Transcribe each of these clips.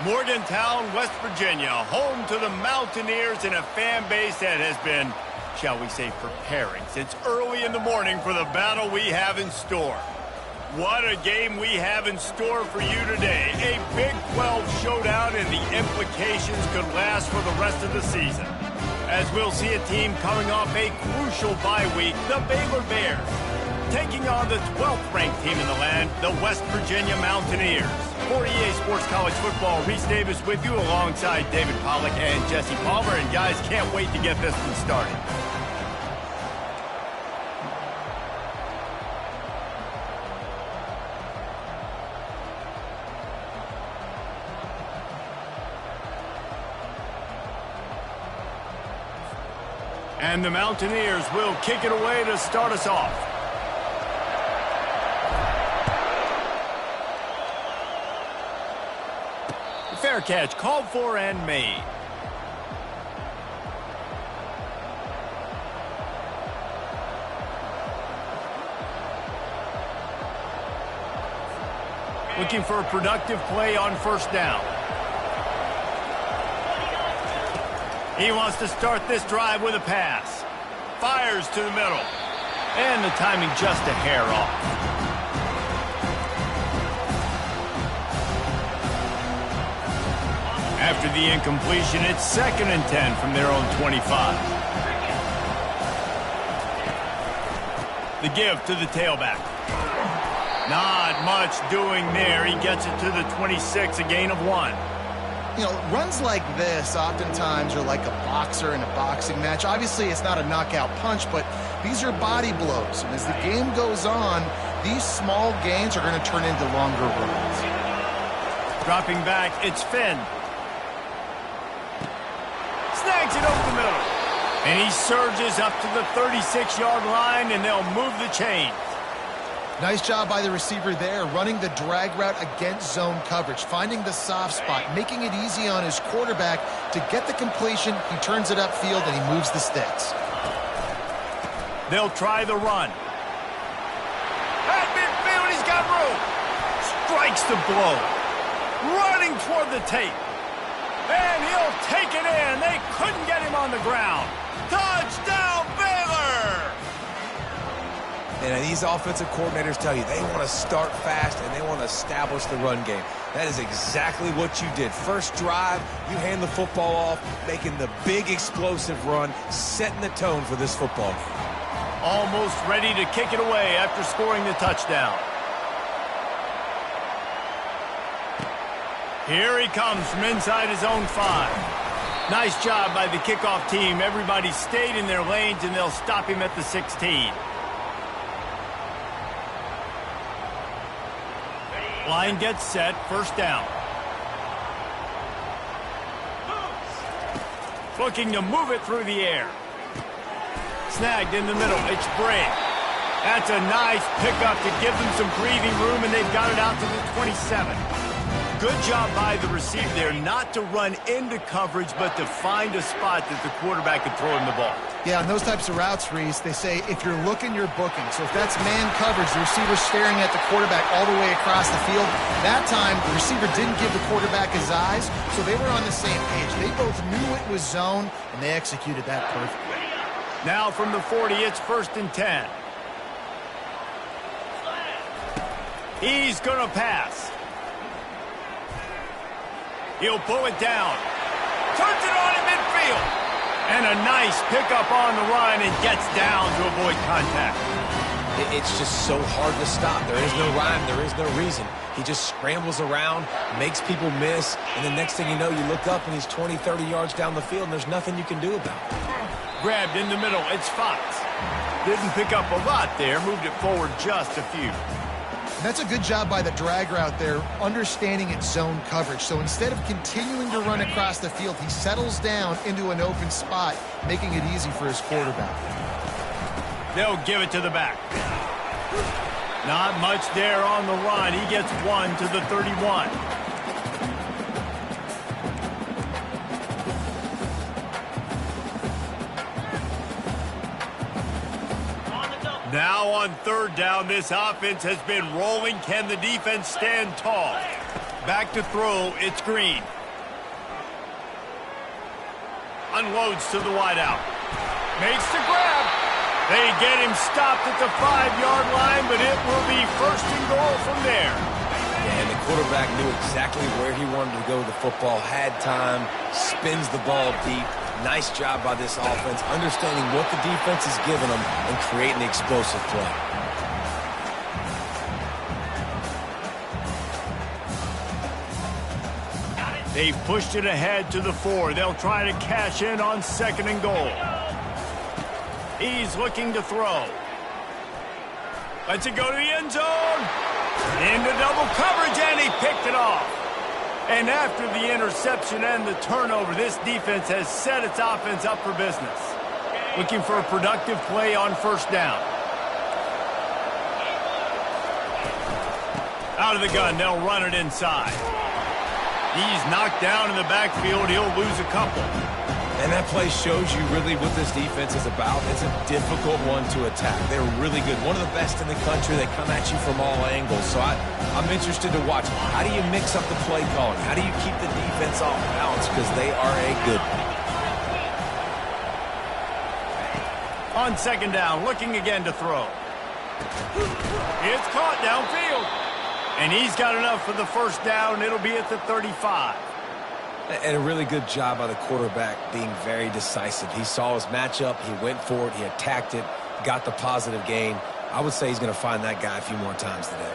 Morgantown, West Virginia, home to the Mountaineers and a fan base that has been, shall we say, preparing since early in the morning for the battle we have in store. What a game we have in store for you today. A Big 12 showdown, and the implications could last for the rest of the season. As we'll see a team coming off a crucial bye week, the Baylor Bears, taking on the 12th-ranked team in the land, the West Virginia Mountaineers. For EA Sports College Football, Reese Davis with you alongside David Pollack and Jesse Palmer. And guys, can't wait to get this one started. And the Mountaineers will kick it away to start us off. Fair catch, called for and made. Looking for a productive play on first down. He wants to start this drive with a pass. Fires to the middle. And the timing just a hair off. After the incompletion, it's 2nd and 10 from their own 25. The give to the tailback. Not much doing there. He gets it to the 26, a gain of 1. You know, runs like this oftentimes are like a boxer in a boxing match. Obviously, it's not a knockout punch, but these are body blows. And as the game goes on, these small gains are going to turn into longer runs. Dropping back, it's Finn. Snags it over the middle. And he surges up to the 36-yard line, and they'll move the chains. Nice job by the receiver there, running the drag route against zone coverage, finding the soft spot, making it easy on his quarterback to get the completion. He turns it upfield, and he moves the sticks. They'll try the run. At midfield, he's got room. Strikes the blow. Running toward the tape. And he'll take it in. They couldn't get him on the ground. Touchdown, Baylor! And these offensive coordinators tell you they want to start fast and they want to establish the run game. That is exactly what you did. First drive, you hand the football off, making the big explosive run, setting the tone for this football game. Almost ready to kick it away after scoring the touchdown. Here he comes from inside his own 5. Nice job by the kickoff team. Everybody stayed in their lanes, and they'll stop him at the 16. Line gets set, first down. Looking to move it through the air. Snagged in the middle, it's Bray. That's a nice pickup to give them some breathing room, and they've got it out to the 27. Good job by the receiver there, not to run into coverage, but to find a spot that the quarterback could throw him the ball. Yeah, on those types of routes, Reese, they say if you're looking, you're booking. So if that's man coverage, the receiver's staring at the quarterback all the way across the field. That time, the receiver didn't give the quarterback his eyes, so they were on the same page. They both knew it was zone, and they executed that perfectly. Now from the 40, it's 1st and 10. He's going to pass. He'll pull it down. Turns it on in midfield. And a nice pickup on the run and gets down to avoid contact. It's just so hard to stop. There is no rhyme. There is no reason. He just scrambles around, makes people miss, and the next thing you know, you look up and he's 20, 30 yards down the field, and there's nothing you can do about it. Grabbed in the middle. It's Fox. Didn't pick up a lot there. Moved it forward just a few. And that's a good job by the drag route there, understanding its zone coverage. So instead of continuing to run across the field, he settles down into an open spot, making it easy for his quarterback. They'll give it to the back. Not much there on the run. He gets 1 to the 31. Now on 3rd down, this offense has been rolling. Can the defense stand tall? Back to throw, it's Green. Unloads to the wideout. Makes the grab. They get him stopped at the 5-yard line, but it will be first and goal from there. And the quarterback knew exactly where he wanted to go with the football, had time, spins the ball deep. Nice job by this offense, understanding what the defense is giving them and creating the explosive play. They've pushed it ahead to the 4. They'll try to cash in on 2nd and goal. He's looking to throw. Lets it go to the end zone. Into double coverage, and he picked it off. And after the interception and the turnover, this defense has set its offense up for business. Looking for a productive play on 1st down. Out of the gun, they'll run it inside. He's knocked down in the backfield. He'll lose a couple. And that play shows you really what this defense is about. It's a difficult one to attack. They're really good. One of the best in the country. They come at you from all angles. So I'm interested to watch. How do you mix up the play calling? How do you keep the defense off balance? Because they are a good one. On 2nd down, looking again to throw. It's caught downfield. And he's got enough for the 1st down. It'll be at the 35. And a really good job by the quarterback being very decisive. He saw his matchup. He went for it. He attacked it. Got the positive gain. I would say he's going to find that guy a few more times today.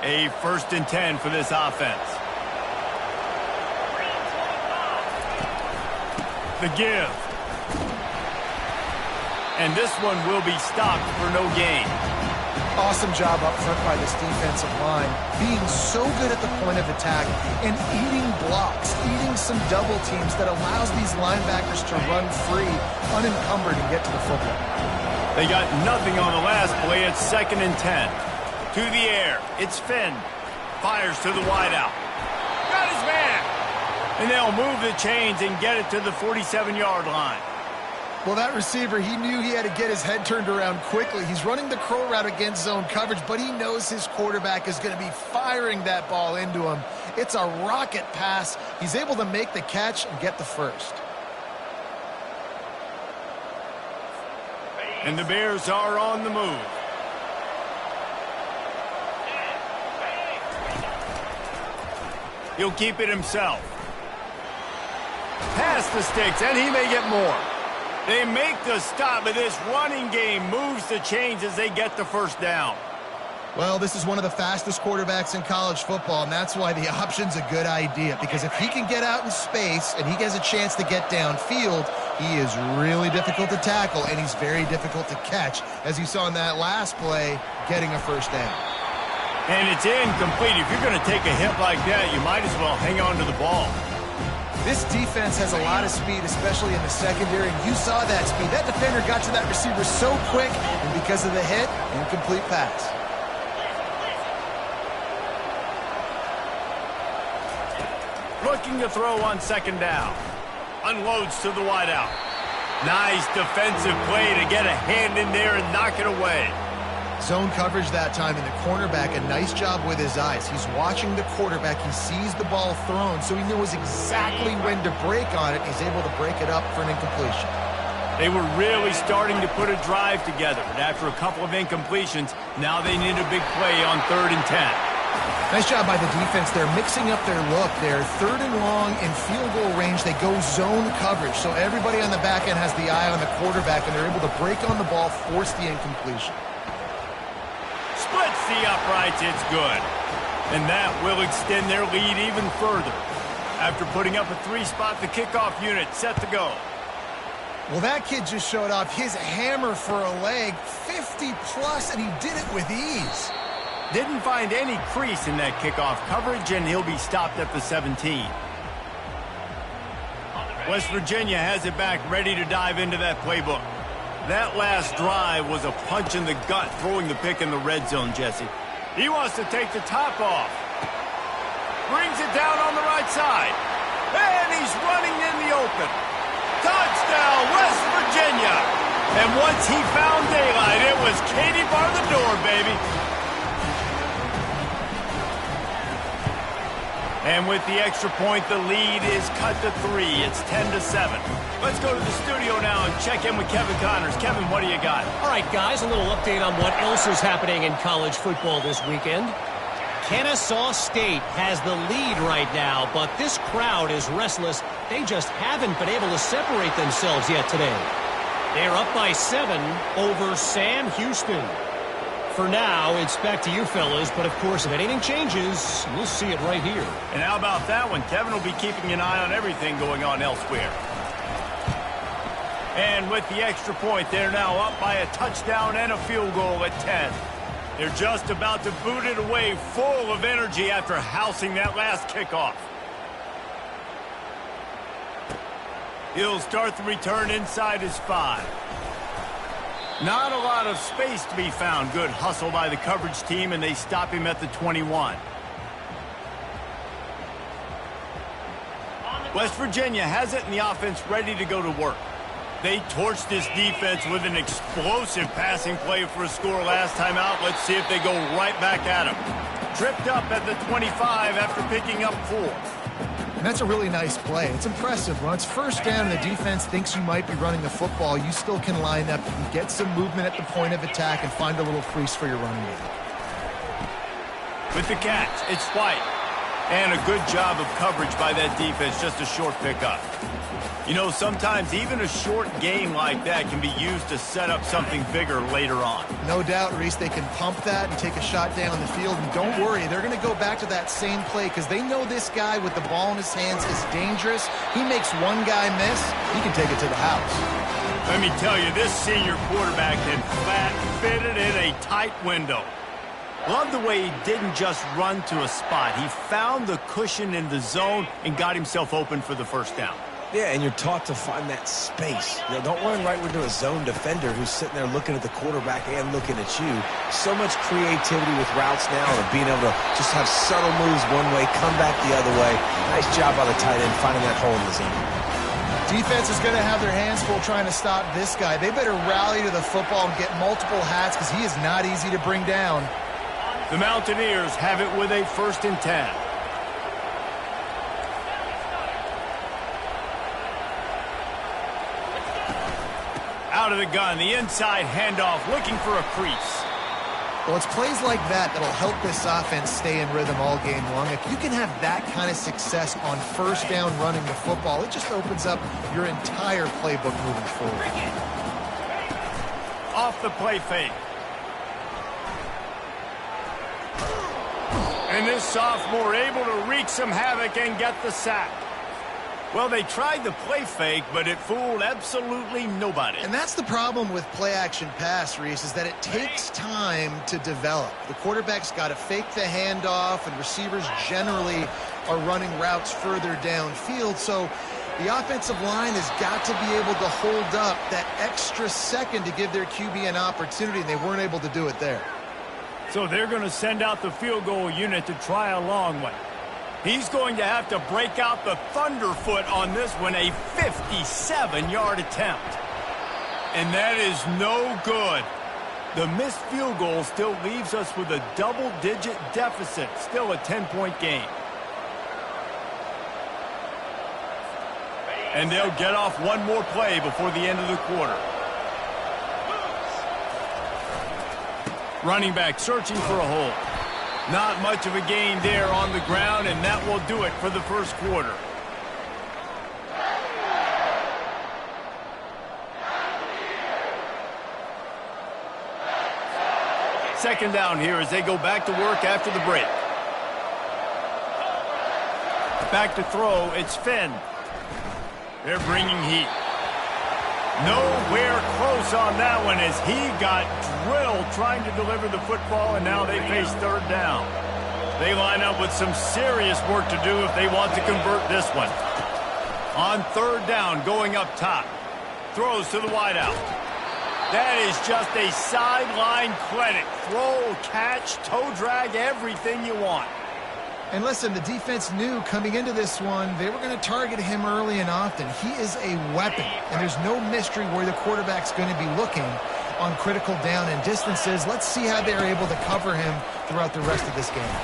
A 1st and 10 for this offense. The give. And this one will be stopped for no gain. Awesome job up front by this defensive line, being so good at the point of attack and eating blocks, eating some double teams that allows these linebackers to run free, unencumbered, and get to the football. They got nothing on the last play. It's 2nd and 10. To the air. It's Finn. Fires to the wideout. Got his man. And they'll move the chains and get it to the 47-yard line. Well, that receiver, he knew he had to get his head turned around quickly. He's running the curl route against zone coverage, but he knows his quarterback is going to be firing that ball into him. It's a rocket pass. He's able to make the catch and get the first. And the Bears are on the move. He'll keep it himself. Past the sticks, and he may get more. They make the stop, but this running game moves the chains as they get the 1st down. Well, this is one of the fastest quarterbacks in college football, and that's why the option's a good idea. Because if he can get out in space and he has a chance to get downfield, he is really difficult to tackle, and he's very difficult to catch, as you saw in that last play, getting a 1st down. And it's incomplete. If you're going to take a hit like that, you might as well hang on to the ball. This defense has a lot of speed, especially in the secondary, and you saw that speed. That defender got to that receiver so quick, and because of the hit, incomplete pass. Looking to throw on 2nd down. Unloads to the wideout. Nice defensive play to get a hand in there and knock it away. Zone coverage that time, and the cornerback, a nice job with his eyes. He's watching the quarterback. He sees the ball thrown, so he knows exactly when to break on it. He's able to break it up for an incompletion. They were really starting to put a drive together, but after a couple of incompletions, now they need a big play on 3rd and 10. Nice job by the defense. They're mixing up their look. They're 3rd and long in field goal range. They go zone coverage, so everybody on the back end has the eye on the quarterback, and they're able to break on the ball, force the incompletion. Splits the uprights, it's good. And that will extend their lead even further. After putting up a 3-spot, the kickoff unit set to go. Well, that kid just showed off his hammer for a leg, 50-plus, and he did it with ease. Didn't find any crease in that kickoff coverage, and he'll be stopped at the 17. West Virginia has it back, ready to dive into that playbook. That last drive was a punch in the gut, throwing the pick in the red zone, Jesse. He wants to take the top off. Brings it down on the right side. And he's running in the open. Touchdown, West Virginia. And once he found daylight, it was Katie bar the door, baby. And with the extra point, the lead is cut to 3. It's 10-7. Let's go to the studio now and check in with Kevin Connors. Kevin, what do you got? All right, guys, a little update on what else is happening in college football this weekend. Kennesaw State has the lead right now, but this crowd is restless. They just haven't been able to separate themselves yet today. They're up by 7 over Sam Houston. For now, it's back to you fellas, but of course, if anything changes, we'll see it right here. And how about that one? Kevin will be keeping an eye on everything going on elsewhere. And with the extra point, they're now up by a touchdown and a field goal at 10. They're just about to boot it away, full of energy after housing that last kickoff. He'll start the return inside his 5. Not a lot of space to be found. Good hustle by the coverage team, and they stop him at the 21. West Virginia has it, and the offense ready to go to work. They torched this defense with an explosive passing play for a score last time out. Let's see if they go right back at him. Tripped up at the 25 after picking up 4. And that's a really nice play. It's impressive. When it's first down and the defense thinks you might be running the football, you still can line up and get some movement at the point of attack and find a little crease for your running game. With the catch, it's White. And a good job of coverage by that defense, just a short pickup. You know, sometimes even a short gain like that can be used to set up something bigger later on. No doubt, Reese, they can pump that and take a shot down the field. And don't worry, they're going to go back to that same play because they know this guy with the ball in his hands is dangerous. He makes one guy miss, he can take it to the house. Let me tell you, this senior quarterback can flat fit it in a tight window. Love the way he didn't just run to a spot. He found the cushion in the zone and got himself open for the first down. Yeah, and you're taught to find that space. You know, don't run right into a zone defender who's sitting there looking at the quarterback and looking at you. So much creativity with routes now and being able to just have subtle moves one way, come back the other way. Nice job by the tight end finding that hole in the zone. Defense is going to have their hands full trying to stop this guy. They better rally to the football and get multiple hats because he is not easy to bring down. The Mountaineers have it with a 1st and 10. Out of the gun, the inside handoff, looking for a crease. Well, it's plays like that that'll help this offense stay in rhythm all game long. If you can have that kind of success on first down running the football, it just opens up your entire playbook moving forward. Off the play fake. And this sophomore able to wreak some havoc and get the sack. Well, they tried the play fake, but it fooled absolutely nobody. And that's the problem with play-action pass, Reese, is that it takes time to develop. The quarterback's got to fake the handoff, and receivers generally are running routes further downfield. So the offensive line has got to be able to hold up that extra second to give their QB an opportunity, and they weren't able to do it there. So they're going to send out the field goal unit to try a long one. He's going to have to break out the thunderfoot on this one, a 57-yard attempt. And that is no good. The missed field goal still leaves us with a double-digit deficit, still a 10-point game. And they'll get off one more play before the end of the quarter. Running back searching for a hole. Not much of a gain there on the ground, and that will do it for the first quarter. Second down here as they go back to work after the break. Back to throw, it's Finn. They're bringing heat. Nowhere close on that one as he got drilled trying to deliver the football, and now they face third down. They line up with some serious work to do if they want to convert this one. On third down, going up top. Throws to the wideout. That is just a sideline clinic. Throw, catch, toe drag, everything you want. And listen, the defense knew coming into this one, they were going to target him early and often. He is a weapon, and there's no mystery where the quarterback's going to be looking on critical down and distances. Let's see how they're able to cover him throughout the rest of this game.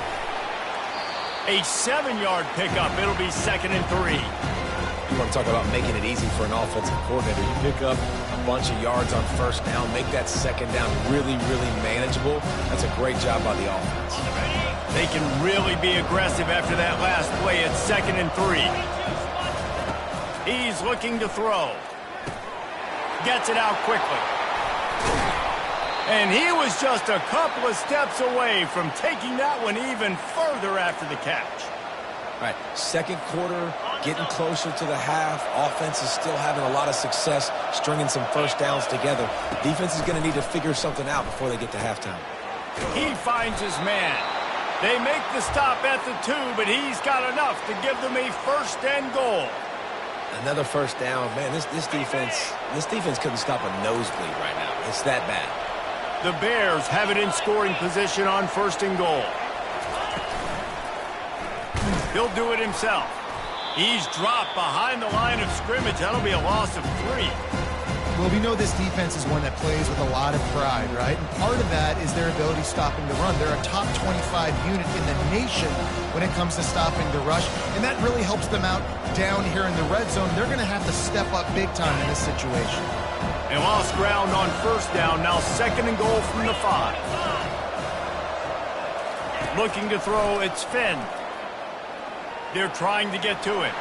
A 7-yard pickup. It'll be 2nd and 3. You want to talk about making it easy for an offensive coordinator. You pick up a bunch of yards on first down, make that second down really, really manageable. That's a great job by the offense. They can really be aggressive after that last play at 2nd and 3. He's looking to throw. Gets it out quickly. And he was just a couple of steps away from taking that one even further after the catch. All right, second quarter, getting closer to the half. Offense is still having a lot of success stringing some first downs together. Defense is going to need to figure something out before they get to halftime. He finds his man. They make the stop at the 2, but he's got enough to give them a 1st and goal. Another first down. Man, this defense couldn't stop a nosebleed right now. It's that bad. The Bears have it in scoring position on 1st and goal. He'll do it himself. He's dropped behind the line of scrimmage. That'll be a loss of 3. Well, we know this defense is one that plays with a lot of pride, right? And part of that is their ability stopping the run. They're a top 25 unit in the nation when it comes to stopping the rush, and that really helps them out down here in the red zone. They're going to have to step up big time in this situation. And lost ground on 1st down. Now 2nd and goal from the 5. Looking to throw, it's Finn. They're trying to get to it.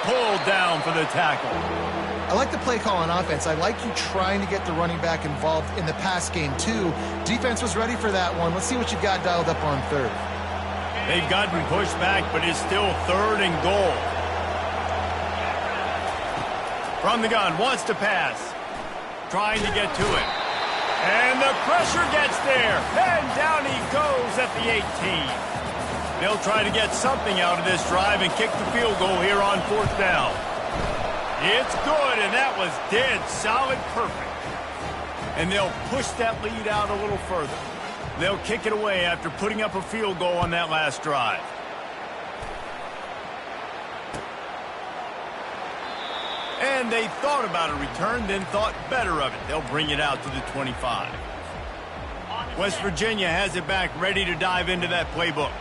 Pulled down for the tackle. I like the play call on offense. I like you trying to get the running back involved in the pass game, too. Defense was ready for that one. Let's see what you've got dialed up on 3rd. They've gotten pushed back, but it's still 3rd and goal. From the gun, wants to pass. Trying to get to it. And the pressure gets there. And down he goes at the 18. They'll try to get something out of this drive and kick the field goal here on 4th down. It's good, and that was dead solid perfect. And they'll push that lead out a little further. They'll kick it away after putting up a field goal on that last drive. And they thought about a return, then thought better of it. They'll bring it out to the 25. West Virginia has it back, ready to dive into that playbook.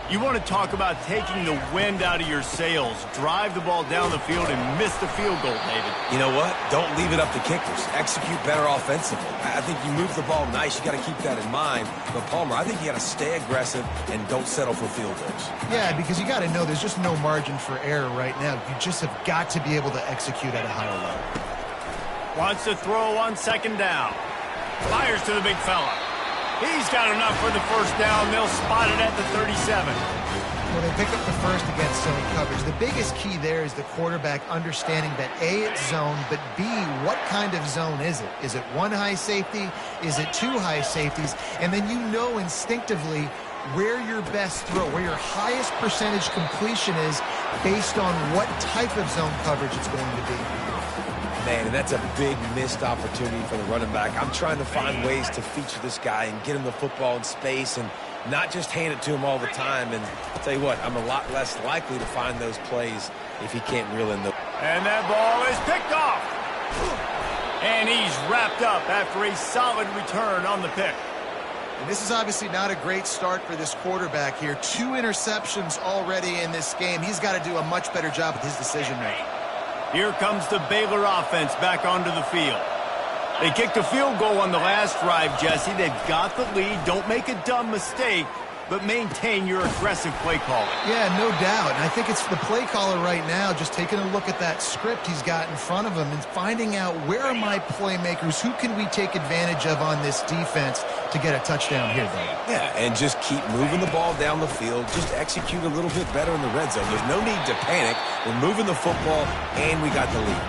You want to talk about taking the wind out of your sails. Drive the ball down the field and miss the field goal, David. You know what? Don't leave it up to kickers. Execute better offensively. I think you move the ball nice. You got to keep that in mind. But, Palmer, I think you got to stay aggressive and don't settle for field goals. Yeah, because you got to know there's just no margin for error right now. You just have got to be able to execute at a higher level. Wants to throw on 2nd down. Fires to the big fella. He's got enough for the 1st down. They'll spot it at the 37. Well, they pick up the first against zone coverage. The biggest key there is the quarterback understanding that A, it's zone, but B, what kind of zone is it? Is it 1 high safety? Is it 2 high safeties? And then you know instinctively where your best throw, where your highest percentage completion is based on what type of zone coverage it's going to be. Man, and that's a big missed opportunity for the running back. I'm trying to find ways to feature this guy and get him the football in space and not just hand it to him all the time. And I'll tell you what, I'm a lot less likely to find those plays if he can't reel in the... And that ball is picked off. And he's wrapped up after a solid return on the pick. And this is obviously not a great start for this quarterback here. 2 interceptions already in this game. He's got to do a much better job with his decision-making. Here comes the Baylor offense back onto the field. They kicked a field goal on the last drive, Jesse. They've got the lead. Don't make a dumb mistake, but maintain your aggressive play calling. Yeah, no doubt. And I think it's the play caller right now just taking a look at that script he's got in front of him and finding out where are my playmakers, who can we take advantage of on this defense to get a touchdown here, Dave. Yeah, and just keep moving the ball down the field. Just execute a little bit better in the red zone. There's no need to panic. We're moving the football, and we got the lead.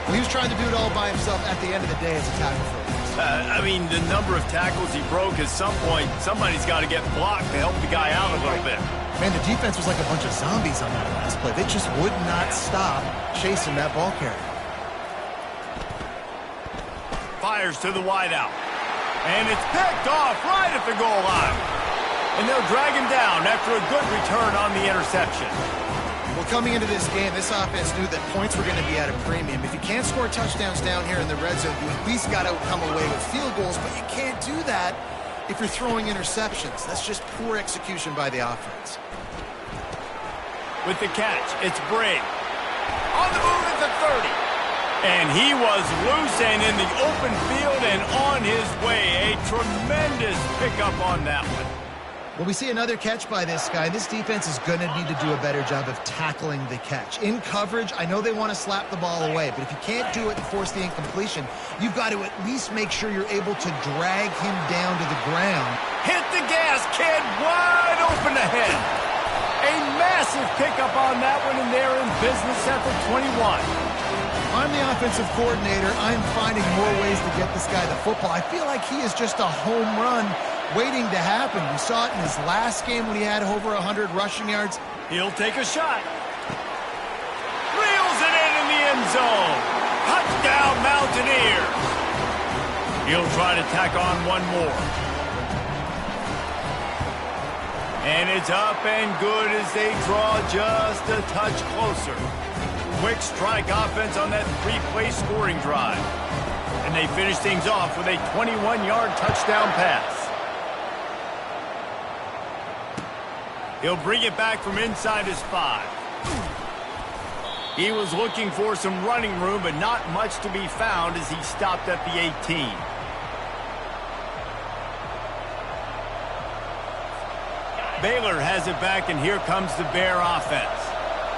Well, he was trying to do it all by himself. At the end of the day, it's a tackle for him. I mean, the number of tackles he broke, at some point, somebody's got to get blocked to help the guy out a little bit. Man, the defense was like a bunch of zombies on that last play. They just would not stop chasing that ball carrier. Fires to the wideout. And it's picked off right at the goal line. And they'll drag him down after a good return on the interception. Well, coming into this game, this offense knew that points were going to be at a premium. If you can't score touchdowns down here in the red zone, you at least got to come away with field goals, but you can't do that if you're throwing interceptions. That's just poor execution by the offense. With the catch, it's Briggs. On the move at the 30. And he was loose and in the open field and on his way. A tremendous pickup on that one. Well, we see another catch by this guy. This defense is going to need to do a better job of tackling the catch. In coverage, I know they want to slap the ball away, but if you can't do it and force the incompletion, you've got to at least make sure you're able to drag him down to the ground. Hit the gas, kid. Wide open ahead. A massive pickup on that one, and they're in business at the 21. I'm the offensive coordinator. I'm finding more ways to get this guy the football. I feel like he is just a home run waiting to happen. We saw it in his last game when he had over 100 rushing yards. He'll take a shot. Reels it in the end zone. Touchdown, Mountaineers. He'll try to tack on one more. And it's up and good as they draw just a touch closer. Quick strike offense on that three-play scoring drive. And they finish things off with a 21-yard touchdown pass. He'll bring it back from inside his 5. He was looking for some running room, but not much to be found as he stopped at the 18. Baylor has it back, and here comes the Bear offense.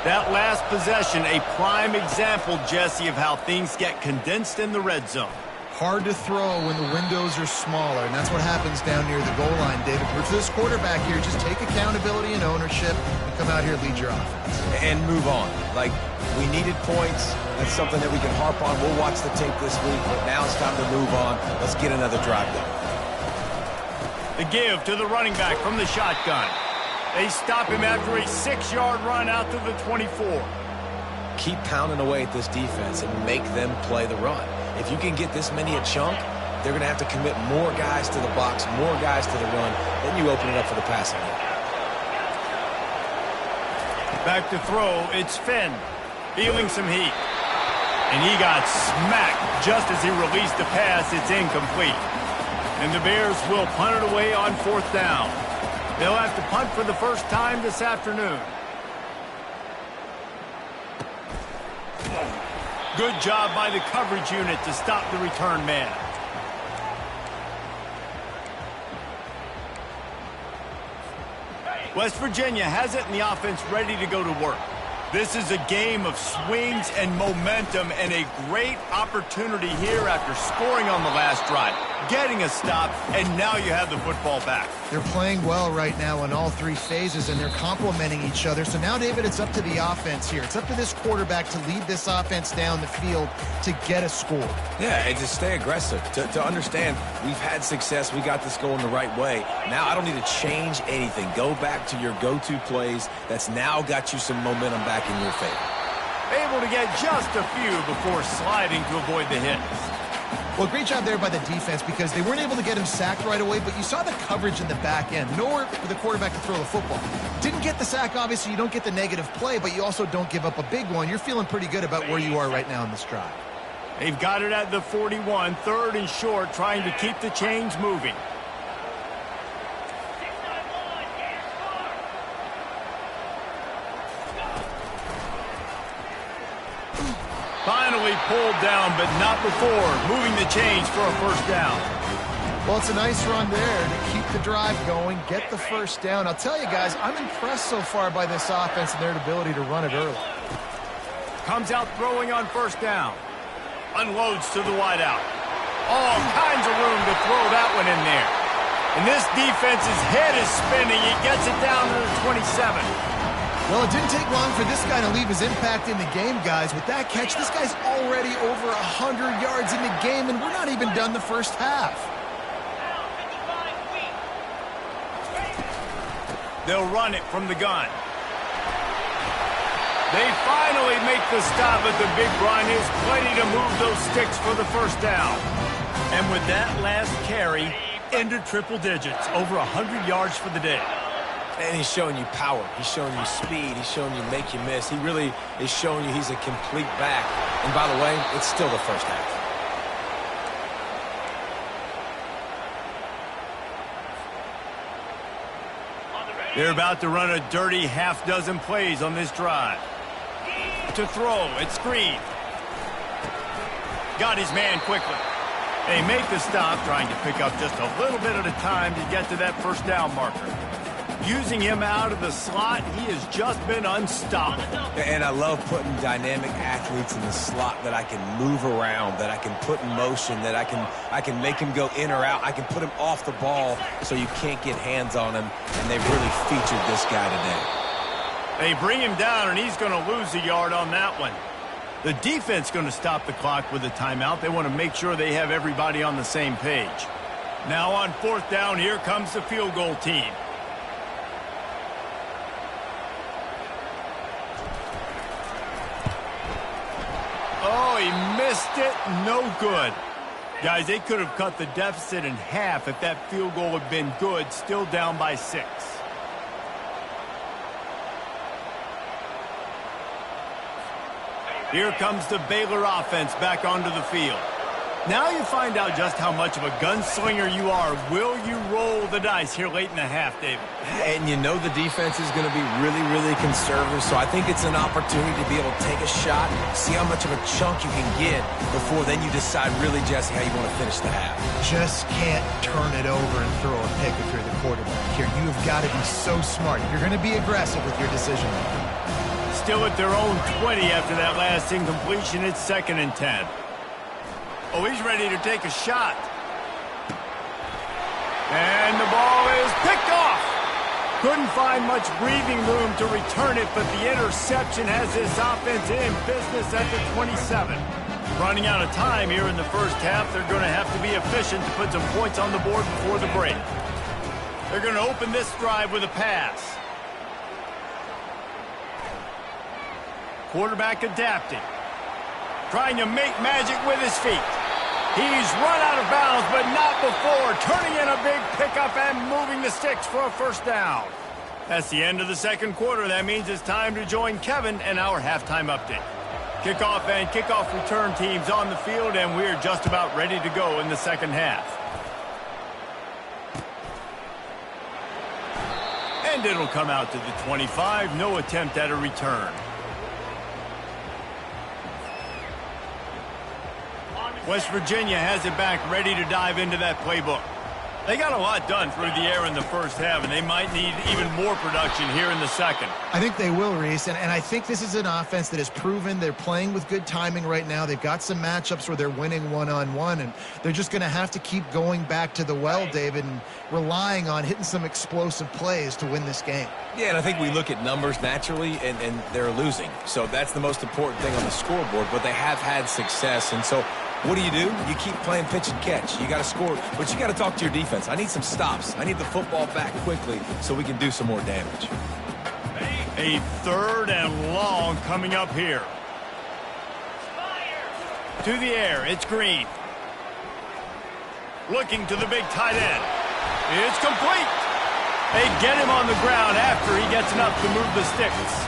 That last possession, a prime example, Jesse, of how things get condensed in the red zone. Hard to throw when the windows are smaller, and that's what happens down near the goal line, David. But for this quarterback here, just take accountability and ownership and come out here and lead your offense. And move on. Like, we needed points. That's something that we can harp on. We'll watch the tape this week, but now it's time to move on. Let's get another drive going. The give to the running back from the shotgun. They stop him after a 6-yard run out to the 24. Keep pounding away at this defense and make them play the run. If you can get this many a chunk, they're going to have to commit more guys to the box, more guys to the run. Then you open it up for the passing game. Back to throw, it's Finn. Feeling some heat. And he got smacked just as he released the pass. It's incomplete. And the Bears will punt it away on 4th down. They'll have to punt for the first time this afternoon. Good job by the coverage unit to stop the return man. West Virginia has it in the offense ready to go to work. This is a game of swings and momentum and a great opportunity here after scoring on the last drive, getting a stop, and now you have the football back. They're playing well right now in all 3 phases, and they're complementing each other. So now, David, it's up to the offense here. It's up to this quarterback to lead this offense down the field to get a score. Yeah, and to stay aggressive, to understand we've had success, we got this going the right way. Now I don't need to change anything. Go back to your go-to plays. That's now got you some momentum back in your favor. Able to get just a few before sliding to avoid the hits. Well, great job there by the defense because they weren't able to get him sacked right away, but you saw the coverage in the back end. Nowhere for the quarterback to throw the football. Didn't get the sack, obviously. You don't get the negative play, but you also don't give up a big one. You're feeling pretty good about where you are right now in this drive. They've got it at the 41, 3rd and short, trying to keep the chains moving. Finally pulled down, but not before moving the chains for a first down. Well, it's a nice run there to keep the drive going, get the first down. I'll tell you guys, I'm impressed so far by this offense and their ability to run it early. Comes out throwing on 1st down. Unloads to the wideout. All kinds of room to throw that one in there. And this defense's head is spinning. He gets it down to the 27. Well, it didn't take long for this guy to leave his impact in the game, guys. With that catch, this guy's already over 100 yards in the game, and we're not even done the first half. They'll run it from the gun. They finally make the stop, but the big run is plenty to move those sticks for the first down. And with that last carry, into triple digits, over 100 yards for the day. And he's showing you power. He's showing you speed. He's showing you make you miss. He really is showing you he's a complete back. And by the way, it's still the first half. They're about to run a dirty half-dozen plays on this drive. To throw, it's screen. Got his man quickly. They make the stop, trying to pick up just a little bit at a time to get to that first down marker. Using him out of the slot, he has just been unstoppable. And I love putting dynamic athletes in the slot that I can move around, that I can put in motion, that I can make him go in or out. I can put him off the ball so you can't get hands on him, and they've really featured this guy today. They bring him down, and he's going to lose a yard on that one. The defense going to stop the clock with a timeout. They want to make sure they have everybody on the same page. Now on fourth down, here comes the field goal team. Oh, he missed it. No good. Guys, they could have cut the deficit in half if that field goal had been good, still down by 6. Here comes the Baylor offense back onto the field. Now you find out just how much of a gunslinger you are. Will you roll the dice here late in the half, David? And you know the defense is going to be really, really conservative, so I think it's an opportunity to be able to take a shot, see how much of a chunk you can get before then you decide really, Jesse, how you want to finish the half. Just can't turn it over and throw a pick if you're the quarterback here. You have got to be so smart. You're going to be aggressive with your decision making. Still at their own 20 after that last incompletion. It's 2nd and 10. Oh, he's ready to take a shot. And the ball is picked off. Couldn't find much breathing room to return it, but the interception has this offense in business at the 27. Running out of time here in the first half, they're going to have to be efficient to put some points on the board before the break. They're going to open this drive with a pass. Quarterback adapting. Trying to make magic with his feet. He's run out of bounds, but not before. Turning in a big pickup and moving the sticks for a first down. That's the end of the second quarter. That means it's time to join Kevin and our halftime update. Kickoff and kickoff return teams on the field, and we're just about ready to go in the second half. And it'll come out to the 25. No attempt at a return. West Virginia has it back, ready to dive into that playbook. They got a lot done through the air in the first half, and they might need even more production here in the second. I think they will, Reese, and I think this is an offense that has proven they're playing with good timing right now. They've got some matchups where they're winning one-on-one, and they're just going to have to keep going back to the well, David, and relying on hitting some explosive plays to win this game. Yeah, and I think we look at numbers naturally, and they're losing. So that's the most important thing on the scoreboard, but they have had success, and so what do? You keep playing pitch and catch. You got to score, but you got to talk to your defense. I need some stops. I need the football back quickly so we can do some more damage. A 3rd and long coming up here. To the air, it's Green. Looking to the big tight end. It's complete. They get him on the ground after he gets enough to move the sticks.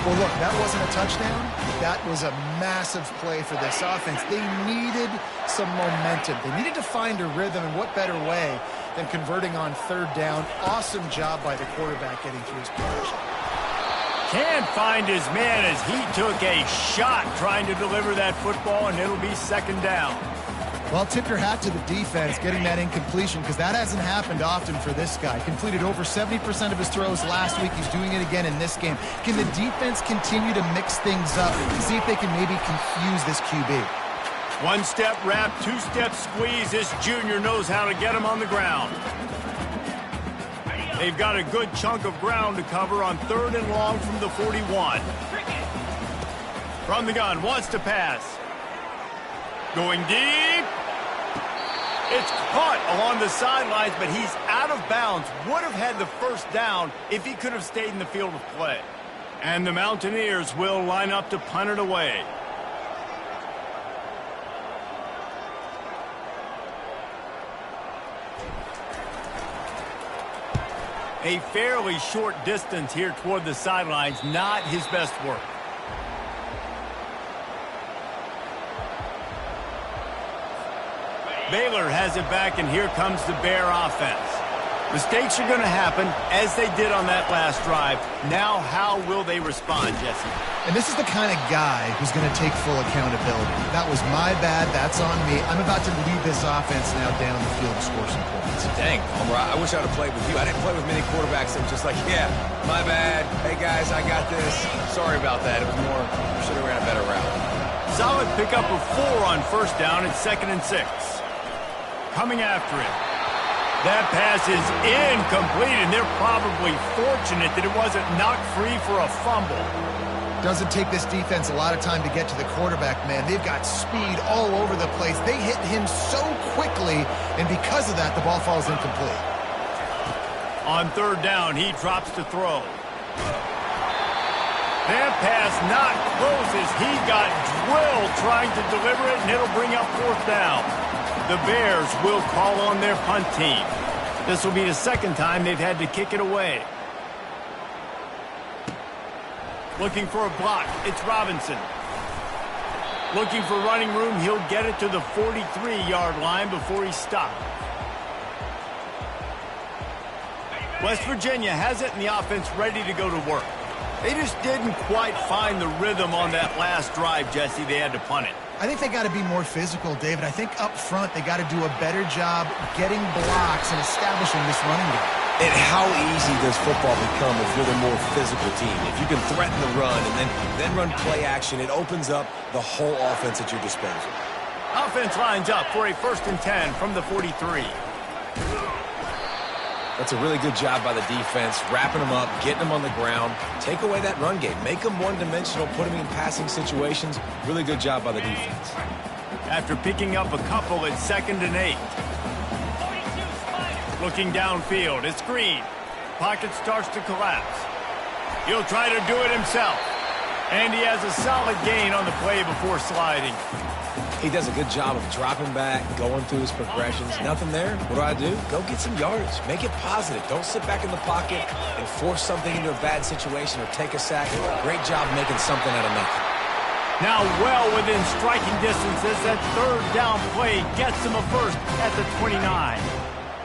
Well, look, that wasn't a touchdown. That was a massive play for this offense. They needed some momentum. They needed to find a rhythm, and what better way than converting on 3rd down. Awesome job by the quarterback getting through his progression. Can't find his man as he took a shot trying to deliver that football, and it'll be 2nd down. Well, tip your hat to the defense getting that incompletion, because that hasn't happened often for this guy. Completed over 70% of his throws last week. He's doing it again in this game. Can the defense continue to mix things up and see if they can maybe confuse this QB? 1-step wrap, 2-step squeeze. This junior knows how to get him on the ground. They've got a good chunk of ground to cover on 3rd and long from the 41. From the gun, wants to pass. Going deep. It's caught along the sidelines, but he's out of bounds. Would have had the first down if he could have stayed in the field of play. And the Mountaineers will line up to punt it away. A fairly short distance here toward the sidelines, not his best work. Baylor has it back, and here comes the Bear offense. Mistakes are going to happen, as they did on that last drive. Now, how will they respond, Jesse? And this is the kind of guy who's going to take full accountability. That was my bad. That's on me. I'm about to lead this offense now down the field and score some points. Dang, Homer, I wish I would have played with you. I didn't play with many quarterbacks that were just like, yeah, my bad. Hey, guys, I got this. Sorry about that. It was more, should have ran a better route. Solid pickup of 4 on first down at 2nd and 6. Coming after it. That pass is incomplete, and they're probably fortunate that it wasn't knocked free for a fumble. Doesn't take this defense a lot of time to get to the quarterback, man. They've got speed all over the place. They hit him so quickly, and because of that, the ball falls incomplete. On 3rd down, he drops to throw. That pass not close as he got drilled trying to deliver it, and it'll bring up 4th down. The Bears will call on their punt team. This will be the 2nd time they've had to kick it away. Looking for a block, it's Robinson. Looking for running room, he'll get it to the 43-yard line before he's stopped. West Virginia has it and the offense ready to go to work. They just didn't quite find the rhythm on that last drive, Jesse. They had to punt it. I think they got to be more physical, David. I think up front they got to do a better job getting blocks and establishing this running game. And how easy does football become if you're the more physical team? If you can threaten the run and then run play action, it opens up the whole offense at your disposal. Offense lines up for a 1st and 10 from the 43. That's a really good job by the defense, wrapping them up, getting them on the ground. Take away that run game. Make them one-dimensional, put them in passing situations. Really good job by the defense. After picking up a couple at 2nd and 8. Looking downfield, it's Green. Pocket starts to collapse. He'll try to do it himself. And he has a solid gain on the play before sliding. He does a good job of dropping back, going through his progressions. Nothing there. What do? Go get some yardage. Make it positive. Don't sit back in the pocket and force something into a bad situation or take a sack. Great job making something out of nothing. Now well within striking distance as that 3rd down play gets him a first at the 29.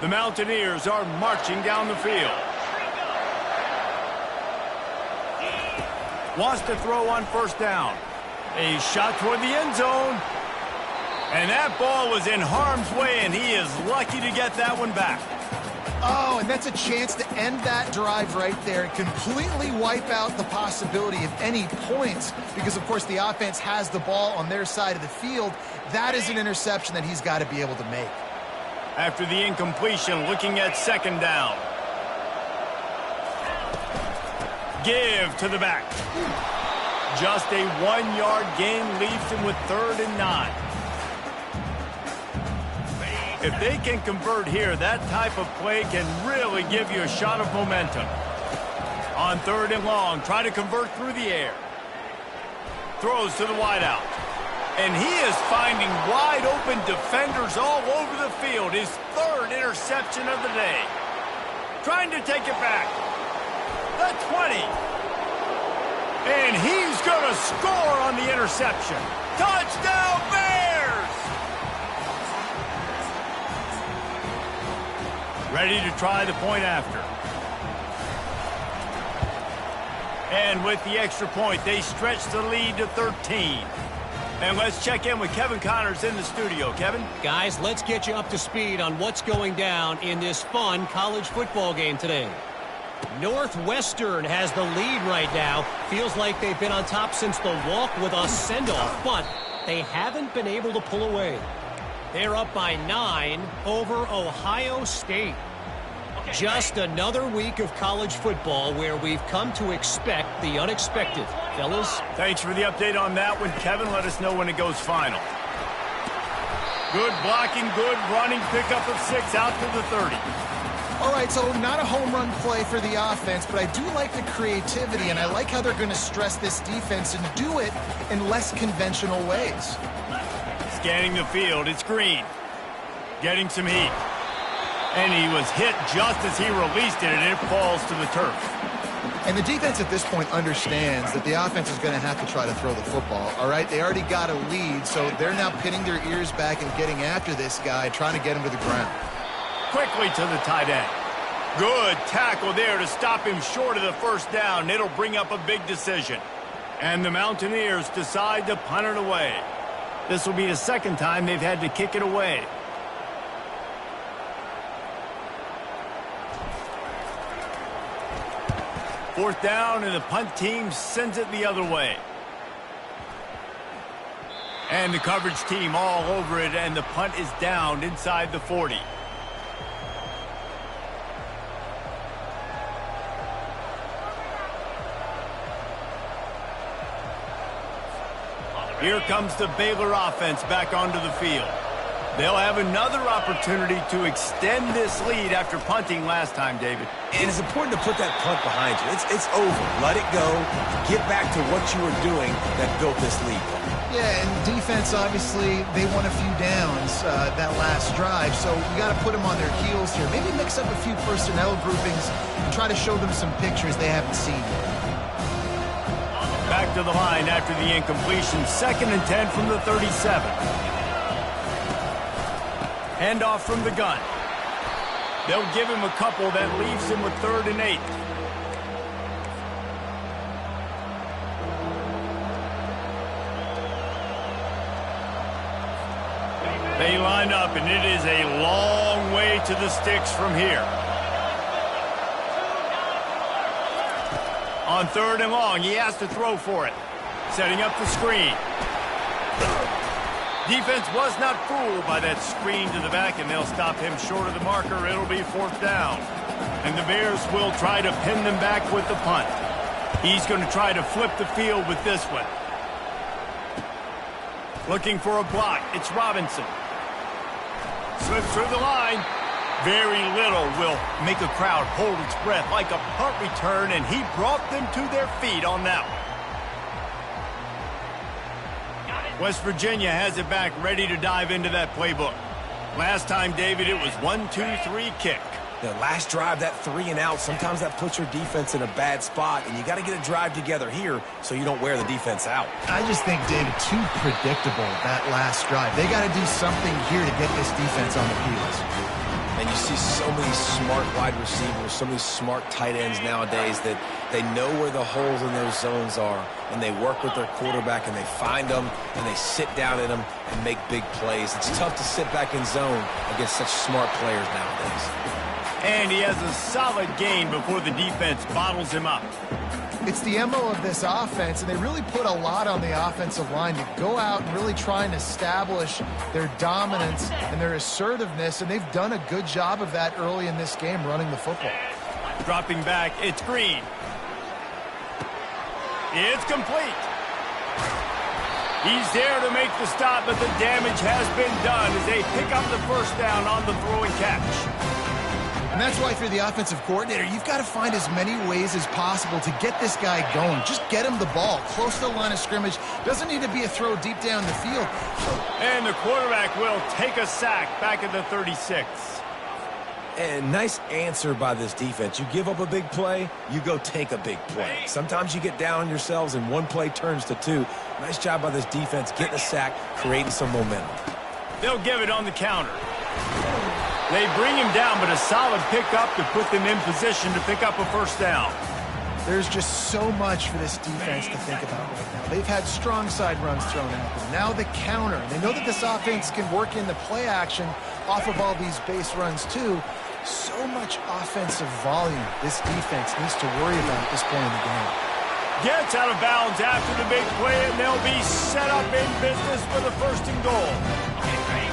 The Mountaineers are marching down the field. Wants to throw on 1st down. A shot toward the end zone. And that ball was in harm's way, and he is lucky to get that one back. Oh, and that's a chance to end that drive right there and completely wipe out the possibility of any points because, of course, the offense has the ball on their side of the field. That is an interception that he's got to be able to make. After the incompletion, looking at 2nd down. Give to the back. Just a 1-yard gain leaves him with 3rd and 9. If they can convert here, that type of play can really give you a shot of momentum. On 3rd and long, try to convert through the air. Throws to the wideout. And he is finding wide open defenders all over the field. His 3rd interception of the day. Trying to take it back. The 20. And he's going to score on the interception. Touchdown, Bears! Ready to try the point after. And with the extra point, they stretch the lead to 13. And let's check in with Kevin Connors in the studio. Kevin? Guys, let's get you up to speed on what's going down in this fun college football game today. Northwestern has the lead right now. Feels like they've been on top since the walk with a send-off, but they haven't been able to pull away. They're up by 9 over Ohio State. Just another week of college football where we've come to expect the unexpected. Fellas? Thanks for the update on that one, Kevin. Let us know when it goes final. Good blocking, good running, pickup of 6 out to the 30. All right, so not a home run play for the offense, but I do like the creativity, and I like how they're going to stress this defense and do it in less conventional ways. Scanning the field, it's Green. Getting some heat. And he was hit just as he released it, and it falls to the turf. And the defense at this point understands that the offense is going to have to try to throw the football, all right? They already got a lead, so they're now pinning their ears back and getting after this guy, trying to get him to the ground. Quickly to the tight end. Good tackle there to stop him short of the first down. It'll bring up a big decision. And the Mountaineers decide to punt it away. This will be the second time they've had to kick it away. Fourth down, and the punt team sends it the other way. And the coverage team all over it, and the punt is down inside the 40. Here comes the Baylor offense back onto the field. They'll have another opportunity to extend this lead after punting last time, David. And it's important to put that punt behind you. It's over. Let it go. Get back to what you were doing that built this lead. Yeah, and defense, obviously, they won a few downs that last drive, so you got to put them on their heels here. Maybe mix up a few personnel groupings and try to show them some pictures they haven't seen yet. Back to the line after the incompletion. 2nd and 10 from the 37. Handoff from the gun. They'll give him a couple. That leaves him with 3rd and 8. They line up, and it is a long way to the sticks from here. On 3rd and long, he has to throw for it. Setting up the screen. Defense was not fooled by that screen to the back, and they'll stop him short of the marker. It'll be 4th down. And the Bears will try to pin them back with the punt. He's going to try to flip the field with this one. Looking for a block. It's Robinson. Slips through the line. Very little will make a crowd hold its breath like a punt return, and he brought them to their feet on that one. West Virginia has it back, ready to dive into that playbook. Last time, David, it was 1-2-3 kick. The last drive, that 3 and out, sometimes that puts your defense in a bad spot, and you got to get a drive together here so you don't wear the defense out. I just think, David, too predictable, that last drive. They got to do something here to get this defense on their heels. And you see so many smart wide receivers, so many smart tight ends nowadays that they know where the holes in those zones are, and they work with their quarterback, and they find them, and they sit down in them and make big plays. It's tough to sit back in zone against such smart players nowadays. And he has a solid gain before the defense bottles him up. It's the MO of this offense, and they really put a lot on the offensive line to go out and really try and establish their dominance and their assertiveness, and they've done a good job of that early in this game running the football. Dropping back, it's Green. It's complete. He's there to make the stop, but the damage has been done as they pick up the first down on the throw and catch. And that's why, if you're the offensive coordinator, you've got to find as many ways as possible to get this guy going. Just get him the ball close to the line of scrimmage. Doesn't need to be a throw deep down the field. And the quarterback will take a sack back at the 36. And nice answer by this defense. You give up a big play, you go take a big play. Sometimes you get down on yourselves and one play turns to 2. Nice job by this defense getting a sack, creating some momentum. They'll give it on the counter. They bring him down, but a solid pickup to put them in position to pick up a first down. There's just so much for this defense to think about right now. They've had strong side runs thrown at them. Now the counter. They know that this offense can work in the play action off of all these base runs too. So much offensive volume this defense needs to worry about at this point in the game. Gets out of bounds after the big play, and they'll be set up in business for the 1st and goal.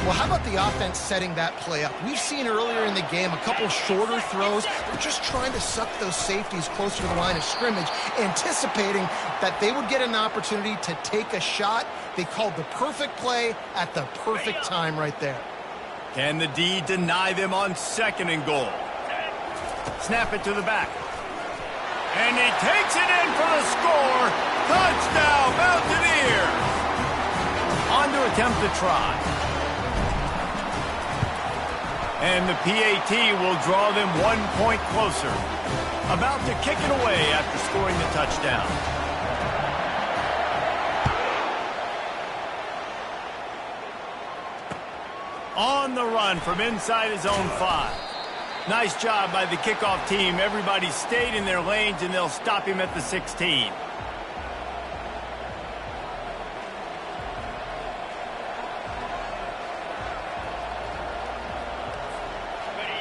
Well, how about the offense setting that play up? We've seen earlier in the game a couple shorter throws. They're just trying to suck those safeties closer to the line of scrimmage, anticipating that they would get an opportunity to take a shot. They called the perfect play at the perfect time right there. Can the D deny them on 2nd and goal? Snap it to the back. And he takes it in for the score. Touchdown, Mountaineers! On to attempt to try. And the PAT will draw them 1 point closer. About to kick it away after scoring the touchdown. On the run from inside his own 5. Nice job by the kickoff team. Everybody stayed in their lanes, and they'll stop him at the 16.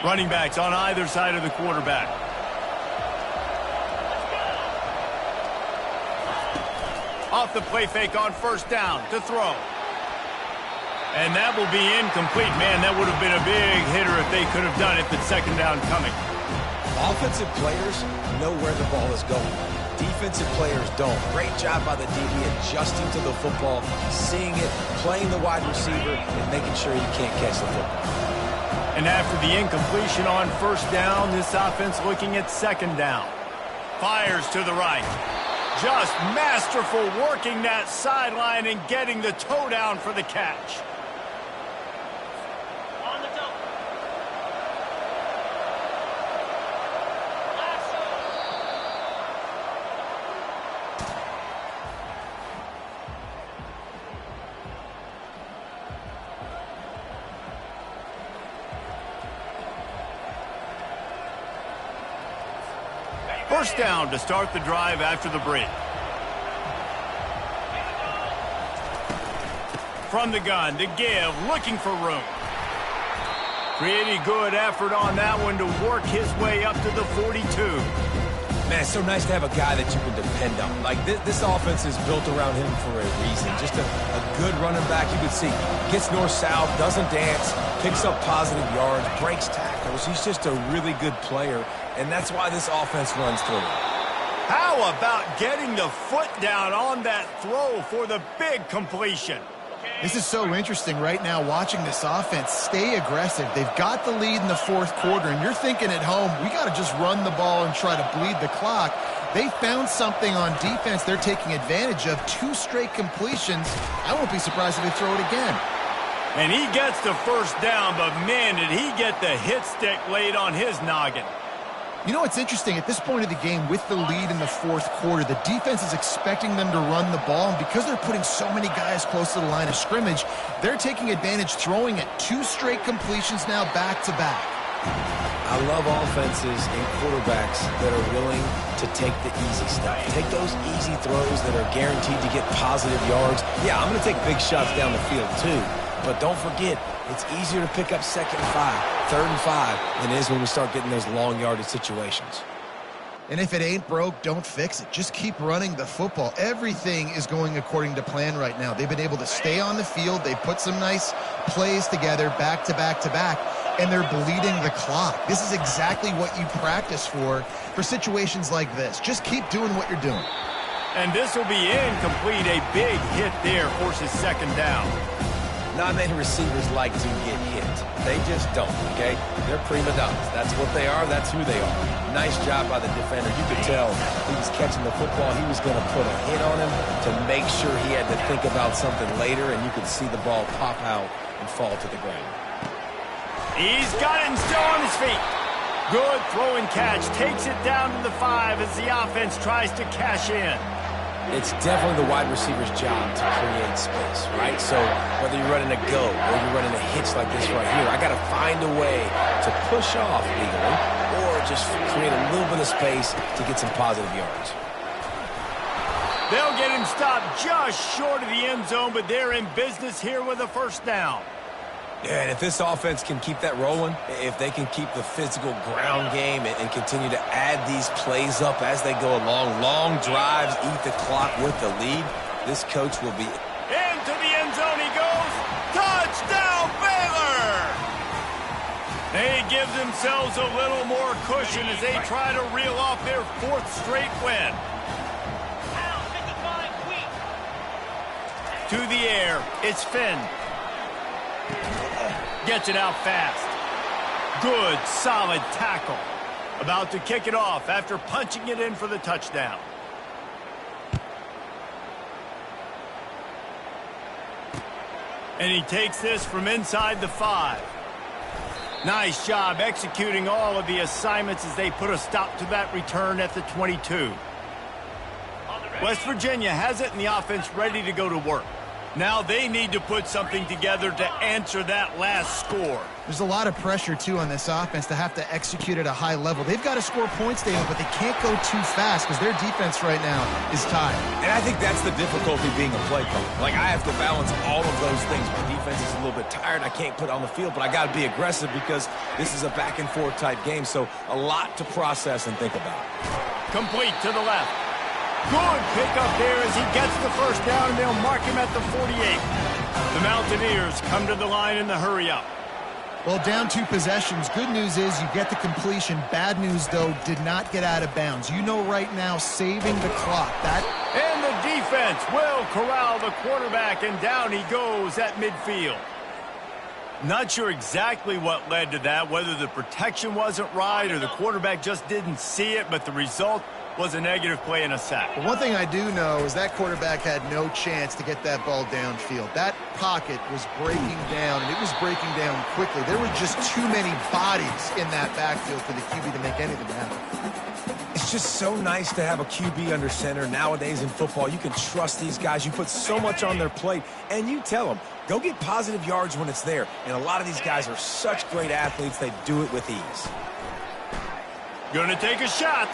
Running backs on either side of the quarterback. Off the play fake on first down to throw. And that will be incomplete. Man, that would have been a big hitter if they could have done it, but second down coming. Offensive players know where the ball is going. Defensive players don't. Great job by the DB adjusting to the football, seeing it, playing the wide receiver, and making sure he can't catch the football. And after the incompletion on first down, this offense looking at second down. Fires to the right. Just masterful working that sideline and getting the toe down for the catch. First down to start the drive after the break. From the gun to give, looking for room. Pretty good effort on that one to work his way up to the 42. Man, it's so nice to have a guy that you can depend on. Like, this offense is built around him for a reason. Just a good running back. You can see, gets north-south, doesn't dance, picks up positive yards, breaks tackles. He's just a really good player, and that's why this offense runs through it. How about getting the foot down on that throw for the big completion? This is so interesting right now watching this offense stay aggressive. They've got the lead in the fourth quarter, and you're thinking at home, we got to just run the ball and try to bleed the clock. They found something on defense they're taking advantage of. 2 straight completions. I won't be surprised if they throw it again. And he gets the first down, but man, did he get the hit stick laid on his noggin. You know what's interesting? At this point of the game, with the lead in the fourth quarter, the defense is expecting them to run the ball, and because they're putting so many guys close to the line of scrimmage, they're taking advantage, throwing it. 2 straight completions now back-to-back. I love offenses and quarterbacks that are willing to take the easy stuff. Take those easy throws that are guaranteed to get positive yards. Yeah, I'm going to take big shots down the field too, but don't forget, it's easier to pick up 2nd and 5, 3rd and 5 than it is when we start getting those long yardage situations. And if it ain't broke, don't fix it. Just keep running the football. Everything is going according to plan right now. They've been able to stay on the field. They put some nice plays together back to back to back, and they're bleeding the clock. This is exactly what you practice for situations like this. Just keep doing what you're doing. And this will be incomplete. A big hit there forces second down. Not many receivers like to get hit. They just don't, okay? They're prima donnas. That's what they are. That's who they are. Nice job by the defender. You could tell he was catching the football. He was going to put a hit on him to make sure he had to think about something later, and you could see the ball pop out and fall to the ground. He's got it and still on his feet. Good throw and catch. Takes it down to the 5 as the offense tries to cash in. It's definitely the wide receiver's job to create space, right? So whether you're running a go or you're running a hitch like this right here, I got to find a way to push off legally or just create a little bit of space to get some positive yards. They'll get him stopped just short of the end zone, but they're in business here with a first down. Yeah, and if this offense can keep that rolling, if they can keep the physical ground game and continue to add these plays up as they go along, long drives, eat the clock with the lead, this coach will be... Into the end zone he goes. Touchdown, Baylor! They give themselves a little more cushion as they try to reel off their 4th straight win. To the air, it's Finn. Gets it out fast. Good, solid tackle. About to kick it off after punching it in for the touchdown. And he takes this from inside the 5. Nice job executing all of the assignments as they put a stop to that return at the 22. West Virginia has it and the offense ready to go to work. Now they need to put something together to answer that last score. There's a lot of pressure, too, on this offense to have to execute at a high level. They've got to score points, David, but they can't go too fast because their defense right now is tied. And I think that's the difficulty being a play caller. Like, I have to balance all of those things. My defense is a little bit tired. I can't put it on the field, but I got to be aggressive because this is a back-and-forth type game, so a lot to process and think about. Complete to the left. Good pickup there as he gets the first down, and they'll mark him at the 48. The Mountaineers come to the line in the hurry-up. Well, down 2 possessions. Good news is you get the completion. Bad news, though, did not get out of bounds. You know right now, saving the clock. And the defense will corral the quarterback, and down he goes at midfield. Not sure exactly what led to that, whether the protection wasn't right or the quarterback just didn't see it, but the result was a negative play and a sack. But one thing I do know is that quarterback had no chance to get that ball downfield. That pocket was breaking down, and it was breaking down quickly. There were just too many bodies in that backfield for the QB to make anything happen. It's just so nice to have a QB under center. Nowadays in football, you can trust these guys. You put so much on their plate, and you tell them, go get positive yards when it's there. And a lot of these guys are such great athletes, they do it with ease. Gonna take a shot.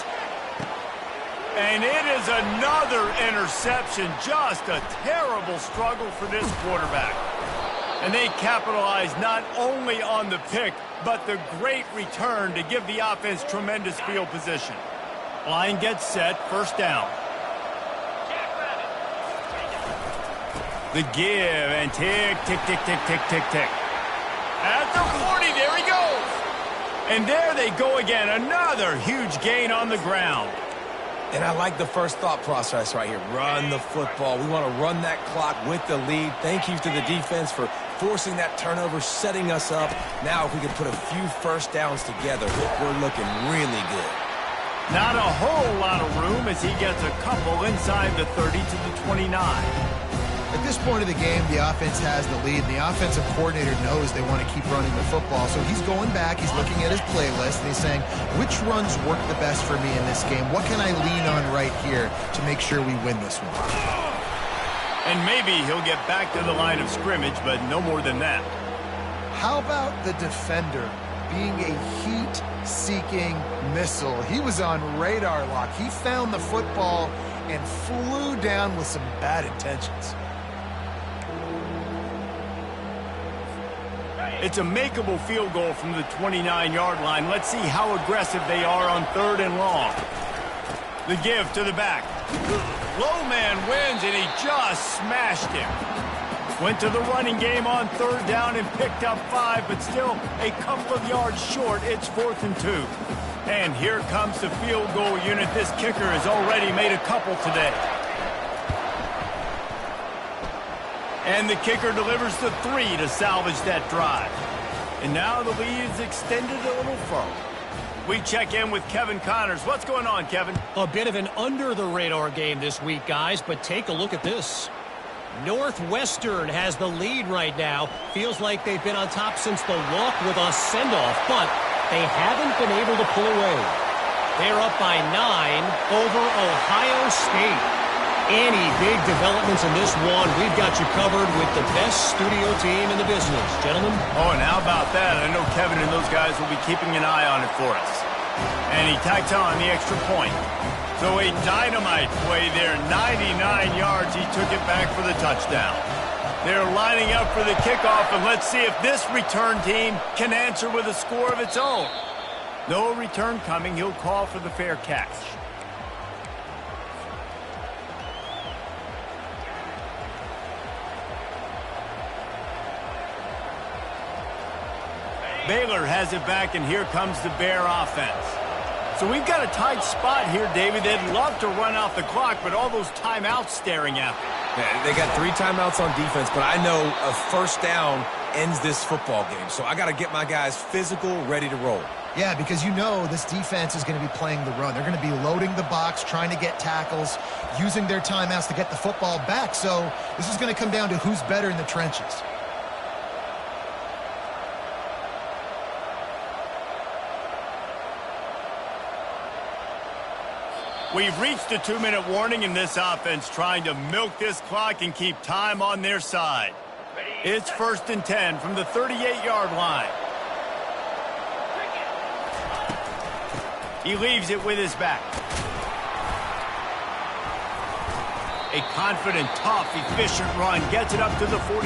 And it is another interception. Just a terrible struggle for this quarterback. And they capitalize not only on the pick, but the great return to give the offense tremendous field position. Line gets set, first down. The give, and tick, tick, tick, tick, tick, tick, tick. At the 40, there he goes. And there they go again, another huge gain on the ground. And I like the first thought process right here. Run the football. We want to run that clock with the lead. Thank you to the defense for forcing that turnover, setting us up. Now if we can put a few first downs together, we're looking really good. Not a whole lot of room as he gets a couple inside the 30 to the 29. At this point of the game, the offense has the lead, and the offensive coordinator knows they want to keep running the football. So he's going back, he's looking at his playlist, and he's saying, which runs work the best for me in this game? What can I lean on right here to make sure we win this one? And maybe he'll get back to the line of scrimmage, but no more than that. How about the defender being a heat-seeking missile? He was on radar lock. He found the football and flew down with some bad intentions. It's a makeable field goal from the 29-yard line. Let's see how aggressive they are on 3rd and long. The give to the back. Low man wins, and he just smashed him. Went to the running game on 3rd down and picked up 5, but still a couple of yards short. It's 4th and 2. And here comes the field goal unit. This kicker has already made a couple today. And the kicker delivers the 3 to salvage that drive. And now the lead is extended a little further. We check in with Kevin Connors. What's going on, Kevin? A bit of an under-the-radar game this week, guys, but take a look at this. Northwestern has the lead right now. Feels like they've been on top since the walk with a send-off, but they haven't been able to pull away. They're up by 9 over Ohio State. Any big developments in this one, we've got you covered with the best studio team in the business. Gentlemen? Oh, and how about that? I know Kevin and those guys will be keeping an eye on it for us. And he tacks on the extra point. So a dynamite play there, 99 yards. He took it back for the touchdown. They're lining up for the kickoff, and let's see if this return team can answer with a score of its own. No return coming. He'll call for the fair catch. Baylor has it back, and here comes the Bear offense. So we've got a tight spot here, David. They'd love to run out the clock, but all those timeouts staring at them. Yeah, they got 3 timeouts on defense, but I know a first down ends this football game. So I got to get my guys physical, ready to roll. Yeah, because you know this defense is going to be playing the run. They're going to be loading the box, trying to get tackles, using their timeouts to get the football back. So this is going to come down to who's better in the trenches. We've reached the 2-minute warning in this offense, trying to milk this clock and keep time on their side. It's 1st and 10 from the 38-yard line. He leaves it with his back. A confident, tough, efficient run gets it up to the 44.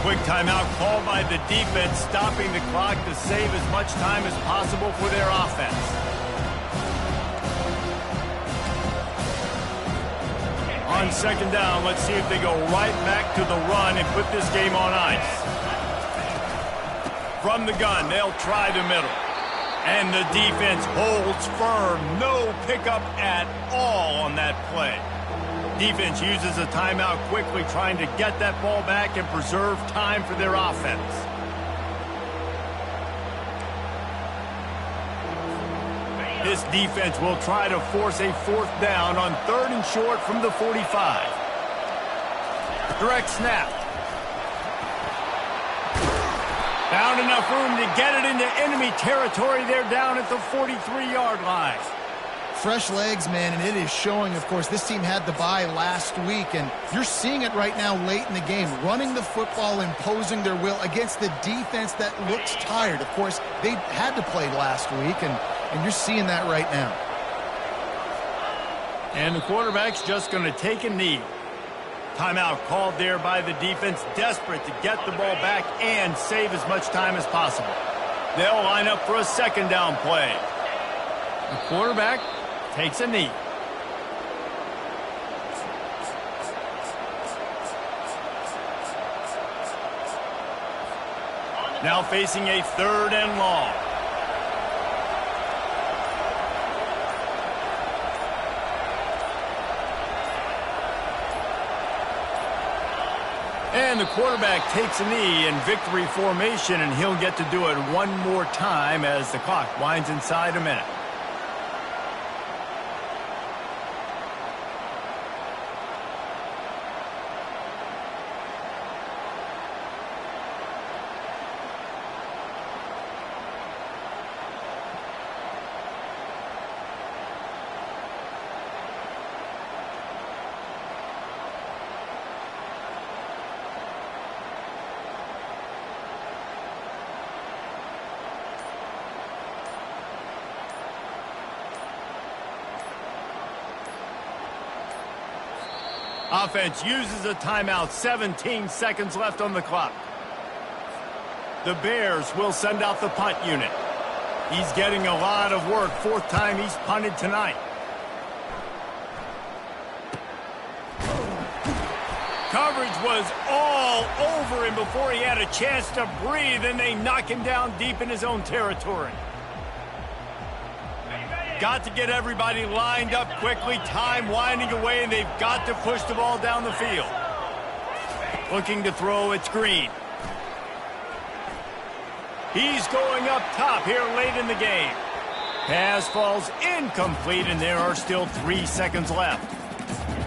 Quick timeout called by the defense, stopping the clock to save as much time as possible for their offense. On 2nd down, let's see if they go right back to the run and put this game on ice. From the gun, they'll try the middle. And the defense holds firm. No pickup at all on that play. Defense uses a timeout quickly, trying to get that ball back and preserve time for their offense. This defense will try to force a 4th down on 3rd and short from the 45. Direct snap. Found enough room to get it into enemy territory. They're down at the 43-yard line. Fresh legs, man, and it is showing, of course. This team had the bye last week, and you're seeing it right now late in the game. Running the football, imposing their will against the defense that looks tired. Of course, they had to play last week, and you're seeing that right now. And the quarterback's just going to take a knee. Timeout called there by the defense, desperate to get the ball back and save as much time as possible. They'll line up for a 2nd down play. The quarterback takes a knee. Now facing a 3rd and long. And the quarterback takes a knee in victory formation, and he'll get to do it one more time as the clock winds inside a minute. Offense uses a timeout, 17 seconds left on the clock. The Bears will send out the punt unit. He's getting a lot of work, 4th time he's punted tonight. Coverage was all over him before he had a chance to breathe, and they knock him down deep in his own territory. Got to get everybody lined up quickly, time winding away, and they've got to push the ball down the field. Looking to throw, it's Green. He's going up top here late in the game. Pass falls incomplete, and there are still 3 seconds left.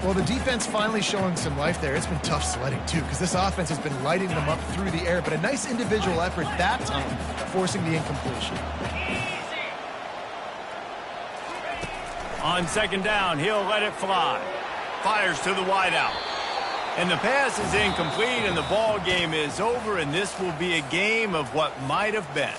Well, the defense finally showing some life there. It's been tough sledding, too, because this offense has been lighting them up through the air, but a nice individual effort that time, forcing the incompletion. On 2nd down, he'll let it fly. Fires to the wideout. And the pass is incomplete, and the ball game is over, and this will be a game of what might have been.